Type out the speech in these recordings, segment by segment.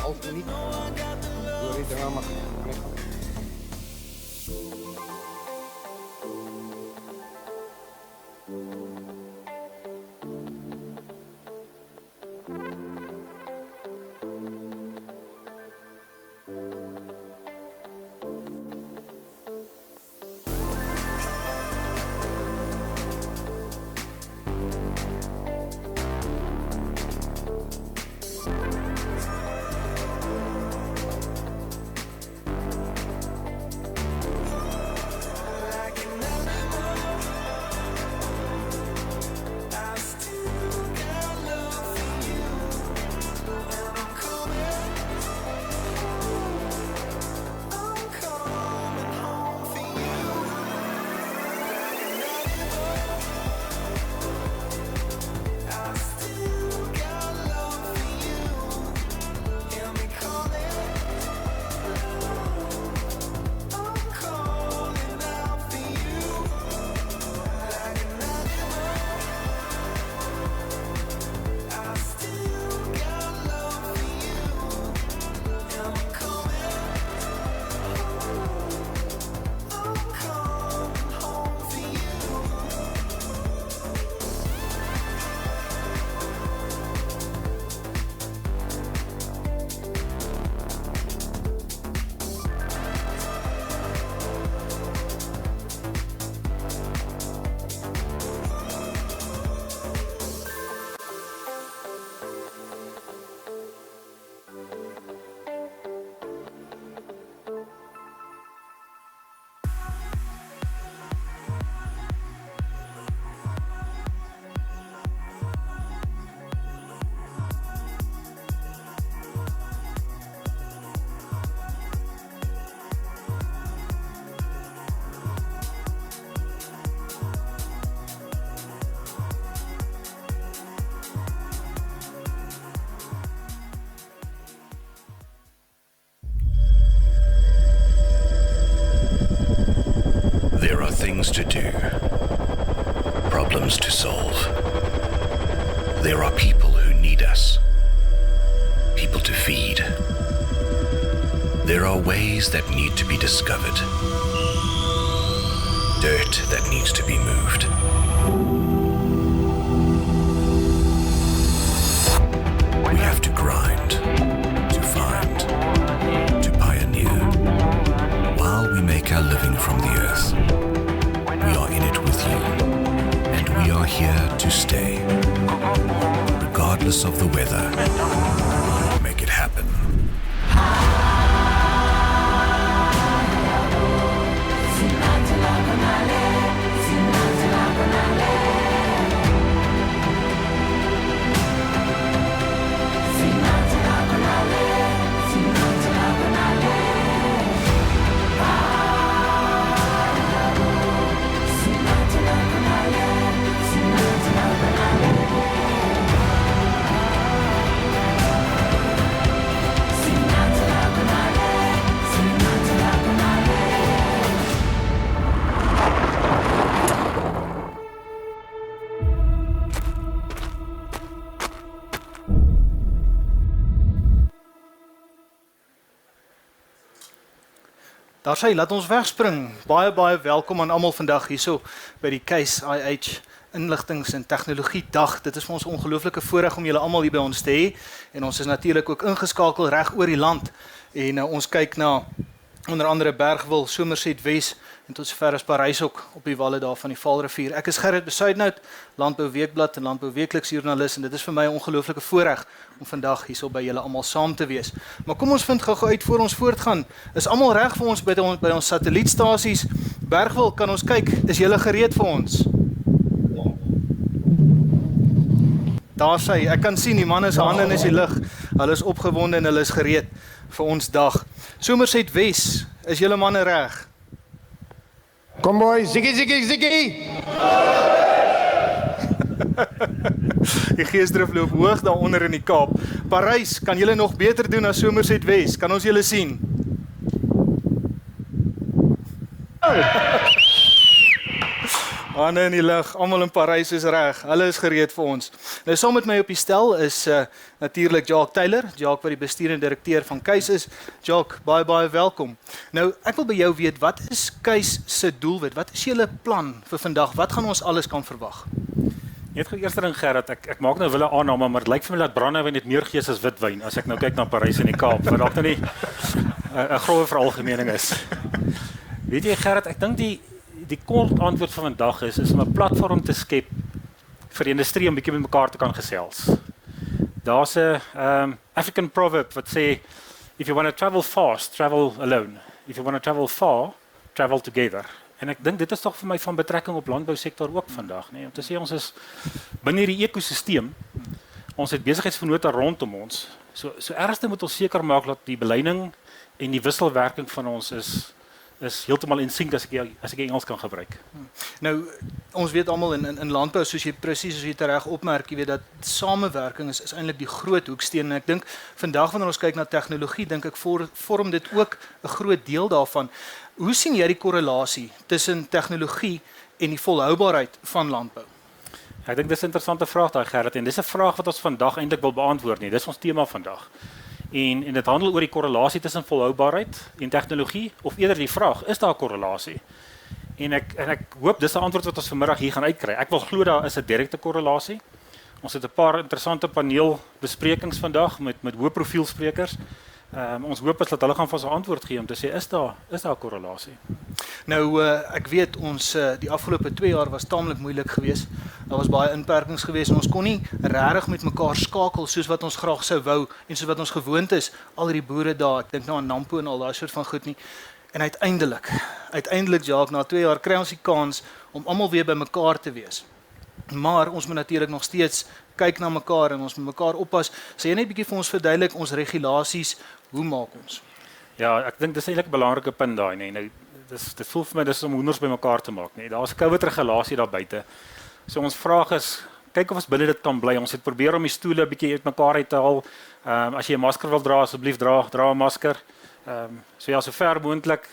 half minuut. Door die dinge mag nie gaan. There are things to do, problems to solve. There are people who need us, people to feed. There are ways that need to be discovered, dirt that needs to be moved. We have to grind, to find, to pioneer, while we make our living from the earth. We are in it with you, and we are here to stay. Regardless of the weather, make it happen. Daar sê, laat ons wegspring. Baie welkom aan almal vandag hierso by die Case IH Inligtings en Tegnologie Dag. Dit is vir ons 'n ongelooflike voorreg om julle almal hier by ons te hê en ons is natuurlik ook ingeskakel reg oor die land en ons kyk na onder andere Bergwil, Somerset Wes en tot sover as Parys ook op die walle daar van die Vaalrivier. Ek is Gerrit Besuidnout, Landbou Weekblad en Landbou Weekliks joernalis en dit is vir my 'n ongelooflike voorreg om vandag hierso by julle almal saam te wees. Maar kom ons vind gou uit voor ons voortgaan. Is almal reg vir ons by ons satellietstasies? Bergwil, kan ons kyk? Is julle gereed vir ons? Daar sê, ek kan sien die manne se hande in die lug. Hulle is opgewonde en hulle is gereed vir ons dag. Somerset Wes, is julle manne reg? Kom boy, ziggy. Die geesdrif loop hoog daaronder in die Kaap. Parys, kan julle nog beter doen as Somerset Wes? Kan ons julle sien? Hande in die lug, almal in Parys is reg. Hulle is gereed vir ons. Nou saam met my op die stel is natuurlik Jacques Taylor, Jacques wat die bestuurende direkteur van Keis is. Jacques, baie welkom. Nou, ek wil by jou weet, wat is Keis se doelwit? Wat is julle plan vir vandag? Wat gaan ons alles kan verwag? Net gou eerste ding Gerard, ek maak nou wille aanname, maar dit lyk vir my dat brandewyn net meer gees as witwyn as ek nou kyk na Parys en die Kaap, wat dalk nou nie 'n grove veralgemening is. Weet jy Gerard, ek dink die kort antwoord van vandag is om 'n platform te skep vir die industrie om bietjie met mekaar te kan gesels. Daar's 'n African proverb wat sê if you want to travel fast, travel alone. If you want to travel far, travel together. En ek dink dit is tog vir my van betrekking op landbousektor ook vandag, nê, om te sê ons is binne hierdie ekosisteem. Ons het besigheidsvennote rondom ons. So ergste moet ons seker maak dat die beleining en die wisselwerking van ons is heeltemal in sync as ek Engels kan gebruik. Nou, ons weet almal in landbou soos jy reg opmerk, jy weet dat samewerking is eintlik die groot hoeksteen en ek dink vandag wanneer ons kyk na tegnologie, dink ek vorm dit ook 'n groot deel daarvan. Hoe sien jy die korrelasie tussen tegnologie en die volhoubaarheid van landbou? Ek dink dis 'n interessante vraag daai Gerard en dis 'n vraag wat ons vandag eintlik wil beantwoord nie. Dis ons tema vandag. En dit handel oor die korrelasie tussen volhoubaarheid en tegnologie of eerder die vraag, is daar 'n korrelasie? En ek hoop dis 'n antwoord wat ons vanmiddag hier gaan uitkry. Ek wil glo daar is 'n direkte korrelasie. Ons het 'n paar interessante paneelbesprekings vandag met hoë profielsprekers. Ons hoop is dat hulle gaan vir ons 'n antwoord gee om te sê is daar 'n korrelasie. Nou ek weet ons die afgelope 2 jaar was taamlik moeilik geweest. Daar was baie inperkings geweest en ons kon nie regtig met mekaar skakel soos wat ons graag sou wou en soos wat ons gewoond is. Al hierdie boere daar, ek dink nou aan Nampo en al daai soort van goed nie. En uiteindelik Jacques, na 2 jaar kry ons die kans om almal weer by mekaar te wees. Maar ons moet natuurlik nog steeds kyk na mekaar en ons moet mekaar oppas. Sê jy net 'n bietjie vir ons verduidelik ons regulasies, hoe maak ons? Ja, ek dink dis eintlik 'n belangrike punt daai, nee. Nou dit voel vir my dis om hoenders by mekaar te maak, nee. Daar's 'n COVID regulasie daar buite. So ons vraag is, kyk of ons binne dit kan bly. Ons het probeer om die stoele 'n bietjie uitmekaar uit te haal. As jy 'n masker wil dra, asseblief dra 'n masker. So ja, so ver moontlik,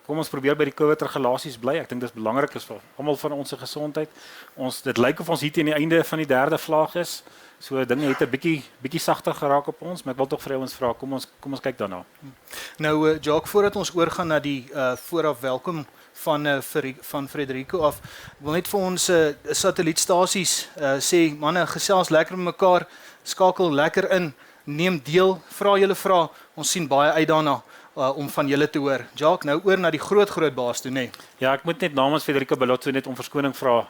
kom ons probeer by die COVID regulasies bly. Ek dink dit is belangrik is vir almal van ons se gesondheid. Dit lyk of ons hier teen die einde van die 3de vlaag is. So dinge het 'n bietjie sagter geraak op ons, maar ek wil tog vir ons vra, kom ons kyk daarna. Nou Jacques, voordat ons oorgaan na die vooraf welkom van Frederico af, ek wil net vir ons satellietstasies sê, manne, gesels lekker met mekaar, skakel lekker in, neem deel, vra julle vra, ons sien baie uit daarna om van julle te hoor. Jacques, nou oor na die groot baas toe, nee. Ja, ek moet net namens Federico Bellotto net om verskoning vra.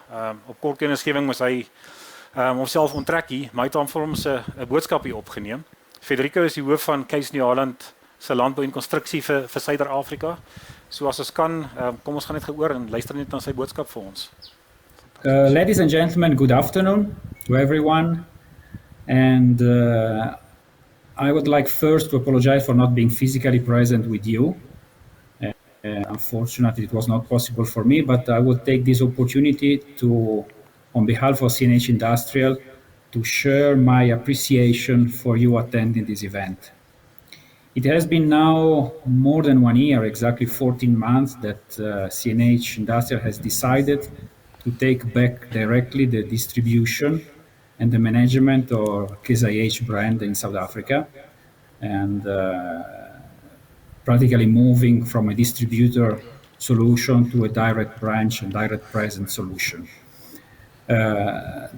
Op kort kennisgewing moes hy homself onttrek hier, maar hy het dan vir ons 'n boodskap hier opgeneem. Federico is die hoof van Keis Nieuw-Holland se landbou en konstruksie vir Suider-Afrika. So as ons kan, kom ons gaan net gehoor en luister net na sy boodskap vir ons. Ladies and gentlemen, good afternoon to everyone. And I would like first to apologize for not being physically present with you. Unfortunately, it was not possible for me, but I would take this opportunity to, on behalf of CNH Industrial, to share my appreciation for you attending this event. It has been now more than 1 year, exactly 14 months, that CNH Industrial has decided to take back directly the distribution and the management of Case IH brand in South Africa, and practically moving from a distributor solution to a direct branch and direct presence solution.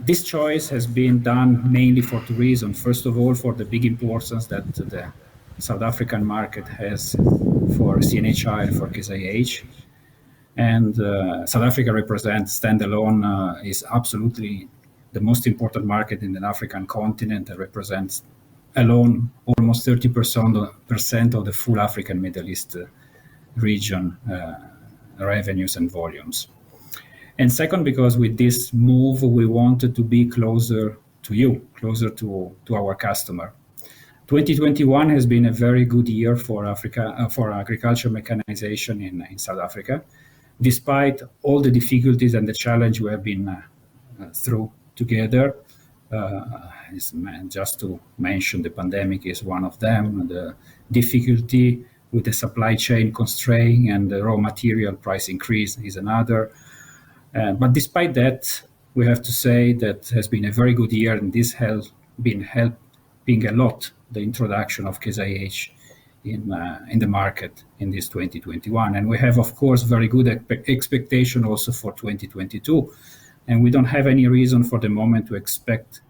This choice has been done mainly for 2 reasons. First of all, for the big importance that the South African market has for CNHI and for Case IH. And South Africa represents standalone is absolutely the most important market in the African continent, that represents alone almost 30% of the full African Middle East region revenues and volumes. And second, because with this move, we wanted to be closer to you, closer to our customer. 2021 has been a very good year for Africa, for agriculture mechanization in South Africa, despite all the difficulties and the challenge we have been through together. Just to mention, the pandemic is one of them, the difficulty with the supply chain constraint and the raw material price increase is another. But despite that, we have to say that has been a very good year, and this has been helping a lot the introduction of Case IH in the market in this 2021. And we have, of course, very good expectation also for 2022. And we don't have any reason for the moment to expect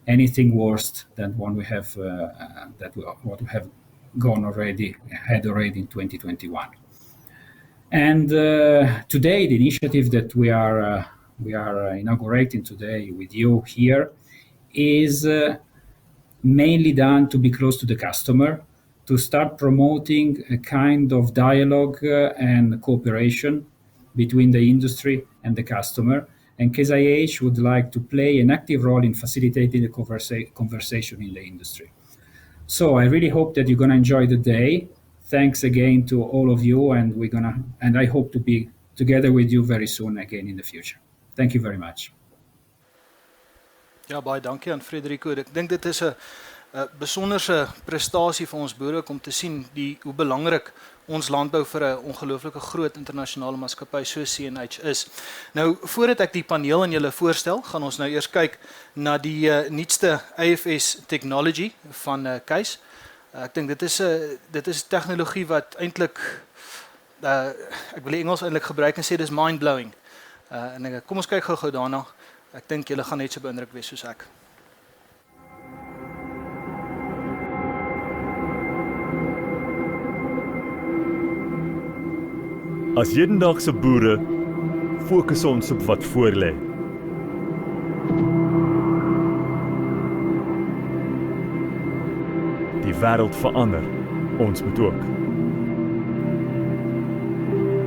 anything worse than what we have what we have had already in 2021. And today, the initiative that we are inaugurating today with you here is mainly done to be close to the customer, to start promoting a kind of dialogue and cooperation between the industry and the customer. And Case IH would like to play an active role in facilitating the conversation in the industry. So I really hope that you're going to enjoy the day. Thanks again to all of you, and I hope to be together with you very soon again in the future. Thank you very much. Ja, baie dankie aan Frederico. Ek dink dit is 'n besonderse prestasie vir ons boere om te sien hoe belangrik ons landbou vir 'n ongelooflike groot internasionale maatskappy so CNH is. Nou, voordat ek die paneel aan julle voorstel, gaan ons nou eers kyk na die nuutste AFS technology van Case. Ek dink dit is tegnologie wat eintlik ek wil Engels eintlik gebruik en sê dis mind-blowing. En kom ons kyk gou daarna. Ek dink julle gaan net so beïndruk wees soos ek. As hedendaagse boere fokus ons op wat voor lê. Die wêreld verander, ons moet ook.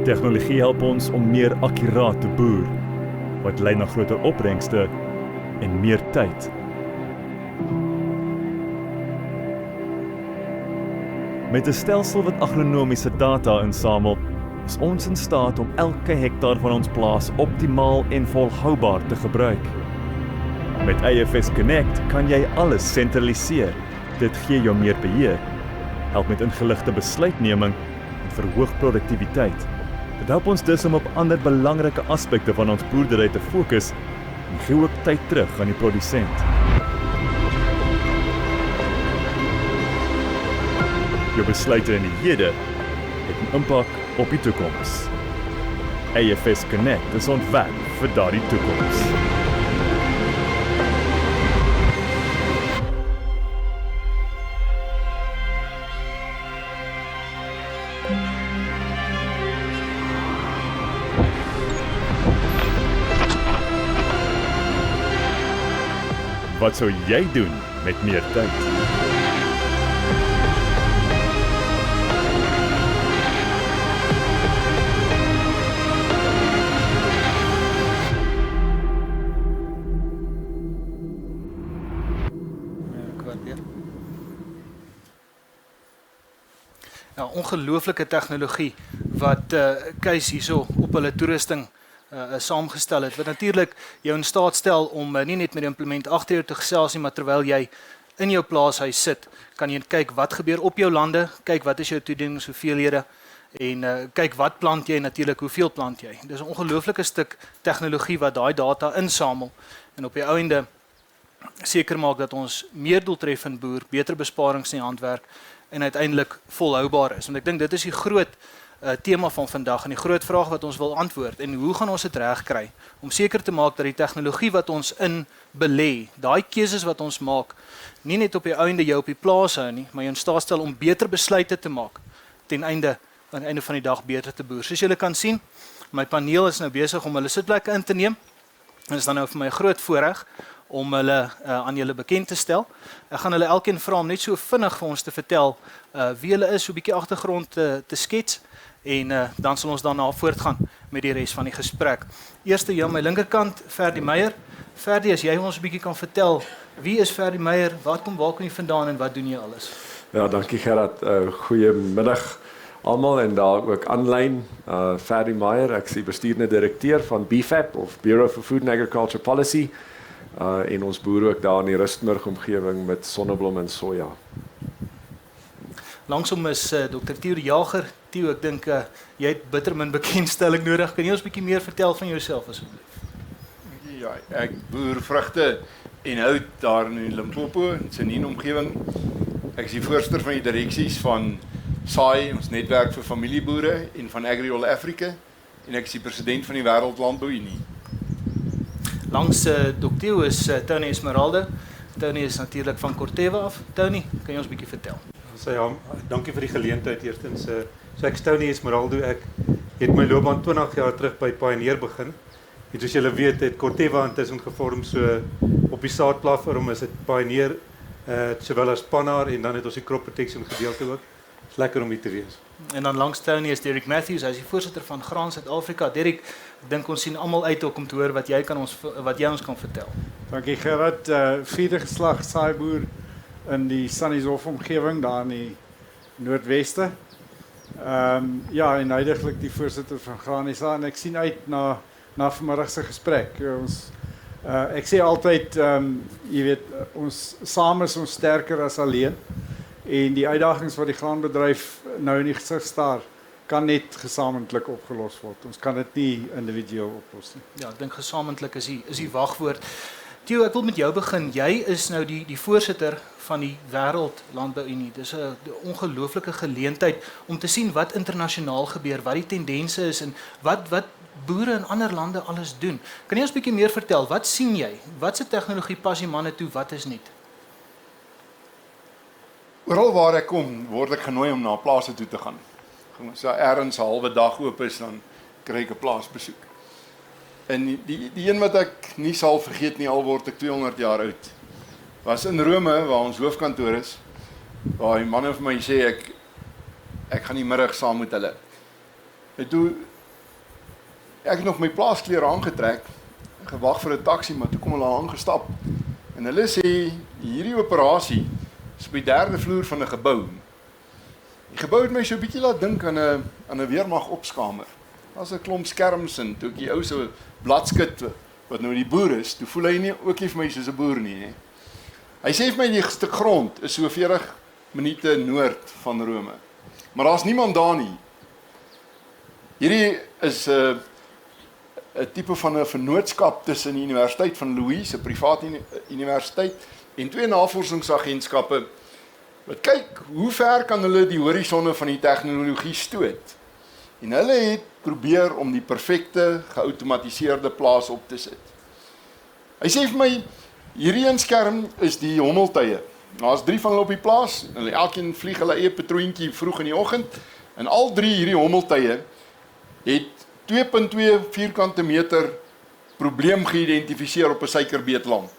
Tegnologie help ons om meer akkuraat te boer, wat lei na groter opbrengste en meer tyd. Met 'n stelsel wat agronomiese data insamel, is ons in staat om elke hektaar van ons plaas optimaal en volhoubaar te gebruik. Met AFS Connect kan jy alles sentraliseer. Dit gee jou meer beheer, help met ingeligte besluitneming en verhoog produktiwiteit. Dit help ons dus om op ander belangrike aspekte van ons boerdery te fokus en gee ook tyd terug aan die produsent. Jou besluite in die hede het 'n impak op die toekoms. AFS Connect is ontwerp vir daardie toekoms. Wat sou jy doen met meer tyd? Nou, ongelooflike tegnologie wat Case hierso op hulle toerusting saamgestel het, wat natuurlik jou in staat stel om nie net met die implement agter jou te gesels nie, maar terwyl jy in jou plaashuis sit, kan jy kyk wat gebeur op jou lande, kyk wat is jou toedieningshoeveelhede en kyk wat plant jy en natuurlik hoeveel plant jy. Dis 'n ongelooflike stuk tegnologie wat daai data insamel en op die ou ende seker maak dat ons meer doeltreffend boer, beter besparings in die handwerk en uiteindelik volhoubaar is. Want ek dink dit is die groot tema van vandag en die groot vraag wat ons wil antwoord en hoe gaan ons dit regkry om seker te maak dat die tegnologie wat ons in belê, daai keuses wat ons maak, nie net op die einde jou op die plaas hou nie, maar jou in staat stel om beter besluite te maak aan die einde van die dag beter te boer. Soos julle kan sien, my paneel is nou besig om hulle sitplekke in te neem. En is dan nou vir my 'n groot voorreg om hulle aan julle bekend te stel. Ek gaan hulle elkeen vra om net so vinnig vir ons te vertel wie hulle is, so 'n bietjie agtergrond te skets en dan sal ons daarna voortgaan met die res van die gesprek. Eerste hier aan my linkerkant, Ferdi Meyer. Ferdi, as jy ons 'n bietjie kan vertel, wie is Ferdi Meyer? Waar kom jy vandaan en wat doen jy alles? Ja, dankie Gerard. Goeiemiddag almal en daar ook aanlyn. Ferdi Meyer, ek is die bestuurende direkteur van BFAP of Bureau for Food and Agriculture Policy. En ons boer ook daar in die Rustenburg omgewing met sonneblom en soja. Langsom is Dr. Theo de Jager, Theo, ek dink jy het bitter min bekendstelling nodig. Kan jy ons 'n bietjie meer vertel van jouself asseblief? Ja, ek boer vrugte en hout daar in Limpopo, in Tsenin omgewing. Ek is die voorsitter van die direksies van SAI, ons netwerk vir familieboere, en van Agri-All Africa, en ek is die president van die Wêreld Landbouunie. Langs Dr. Theo is Tony Esmeralda. Tony is natuurlik van Corteva af. Tony, kan jy ons 'n bietjie vertel? Ja, dankie vir die geleentheid eerstens. So ek Tony Esmeraldo, ek het my loopbaan 20 jaar terug by Pioneer begin. En soos julle weet, het Corteva intussen gevorm, so op die saadplatform is dit Pioneer, sowel as Pannar, en dan het ons die crop protection gedeelte ook. Is lekker om hier te wees. En dan langs Tony is Derek Matthews, hy is die voorsitter van Graan Suid-Afrika. Derek, ek dink ons sien almal uit om te hoor wat jy ons kan vertel. Dankie Gerard, vierde geslag saaiboer in die Sannieshof omgewing daar in die Noordweste. Ja, en huidiglik die voorsitter van Graan SA, en ek sien uit na vanmiddag se gesprek. Ek sê altyd, jy weet, ons saam is ons sterker as alleen. En die uitdagings wat die graanbedryf nou in die gesig staar, kan net gesamentlik opgelos word. Ons kan dit nie individueel oplos nie. Ja, ek dink gesamentlik is die wagwoord. Theo, ek wil met jou begin. Jy is nou die voorsitter van die Wêreld Landbouunie. Dis 'n ongelooflike geleentheid om te sien wat internasionaal gebeur, wat die tendense is en wat boere in ander lande alles doen. Kan jy ons 'n bietjie meer vertel? Wat sien jy? Wat se tegnologie pas die manne toe? Wat is nuut? Oral waar ek kom, word ek genooi om na plase toe te gaan. As daar ergens 'n halwe dag oop is, dan kry ek 'n plaasbesoek. En die een wat ek nie sal vergeet nie, al word ek 200 jaar oud, was in Rome, waar ons hoofkantoor is, waar die manne vir my sê, ek gaan die middag saam met hulle. En toe, ek het nog my plaasklere aangetrek, gewag vir 'n taxi, maar toe kom hulle aangestap. En hulle sê, hierdie operasie is op die 3de vloer van 'n gebou. Die gebou het my so 'n bietjie laat dink aan 'n weermag opskamer. Daar's 'n klomp skerms in, toe ek die ou se bladskit wat nou die boer is, toe voel hy nie ook nie vir my soos 'n boer nie, hè. Hy sê vir my die stuk grond is so 40 minute noord van Rome. Maar daar's niemand daar nie. Hierdie is 'n tipe van 'n vennootskap tussen die Universiteit van Louis, 'n private universiteit, en 2 navorsingsagentskappe wat kyk hoe ver kan hulle die horisonne van die tegnologie stoot. En hulle het probeer om die perfekte geautomatiseerde plaas op te sit. Hy sê vir my, hierdie een skerm is die hommeltye. Daar's 3 van hulle op die plaas, hulle elkeen vlieg hulle eie patroontjie vroeg in die oggend, en al 3 hierdie hommeltye het 2.2 vierkante meter probleem geïdentifiseer op 'n suikerbeetland.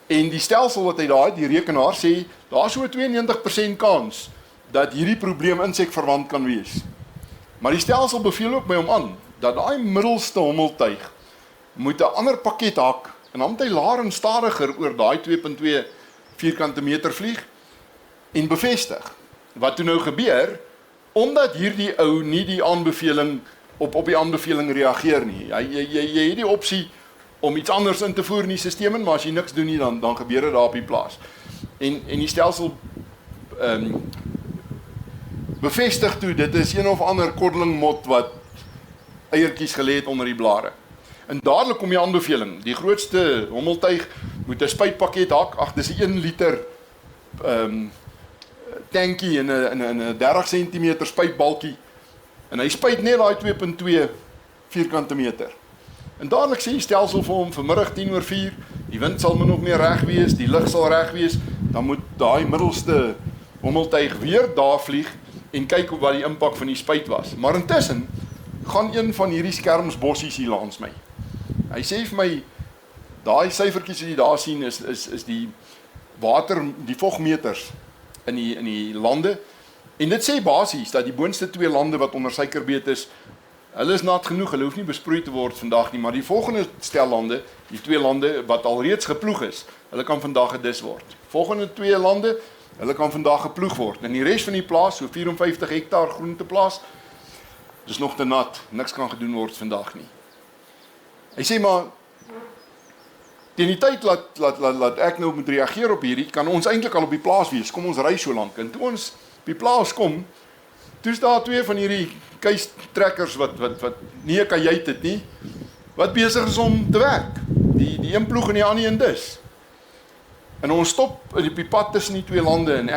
En die stelsel wat hy daar het, die rekenaar sê, daar is so 92% kans dat hierdie probleem insekverwant kan wees. Maar die stelsel beveel ook by hom aan, dat daai middelste hommeltuig moet 'n ander pakket hak, en dan moet hy laer en stadiger oor daai 2.2 vierkante meter vlieg, en bevestig. Wat toe nou gebeur, omdat hierdie ou nie die aanbeveling op die aanbeveling reageer nie. Jy het die opsie om iets anders in te voer in die stelsel, maar as jy niks doen nie, dan gebeur dit daar op die plaas. En die stelsel bevestig toe, dit is een of ander kordelingmot wat eiertjies gelê het onder die blare. En dadelik kom die aanbeveling, die grootste hommeltuig moet 'n spuitpakket hak, dis 'n 1 liter tankie in 'n 30 cm spuitbalkie, en hy spuit net daai 2.2 vierkante meter. En dadelik sê die stelsel vir hom, vanmiddag 10:04, die wind sal min of meer reg wees, die lug sal reg wees, dan moet daai middelste hommeltuig weer daar vlieg, en kyk wat die impak van die spuit was. Maar intussen gaan een van hierdie skerms bossies hier langs my. Hy sê vir my, daai syfertjies wat jy daar sien is die water, die vogmeters in die lande. En dit sê basies dat die boonste 2 lande wat onder suikerbeet is, hulle is nat genoeg, hulle hoef nie besproei te word vandag nie, maar die volgende stel lande, die 2 lande wat alreeds geploeg is, hulle kan vandag gedis word. Volgende 2 lande, hulle kan vandag geploeg word. En die res van die plaas, so 54 hektaar groenteplaas, dis nog te nat, niks kan gedoen word vandag nie. Hy sê maar, teen die tyd laat ek nou moet reageer op hierdie, kan ons eintlik al op die plaas wees, kom ons ry so lank, en toe ons op die plaas kom, Toe's daar twee van hierdie keistrekkers wat nie 'n kajuit het nie, wat besig is om te werk. Die een ploeg en die ander een dus. En ons stop op die pad tussen die twee lande en ek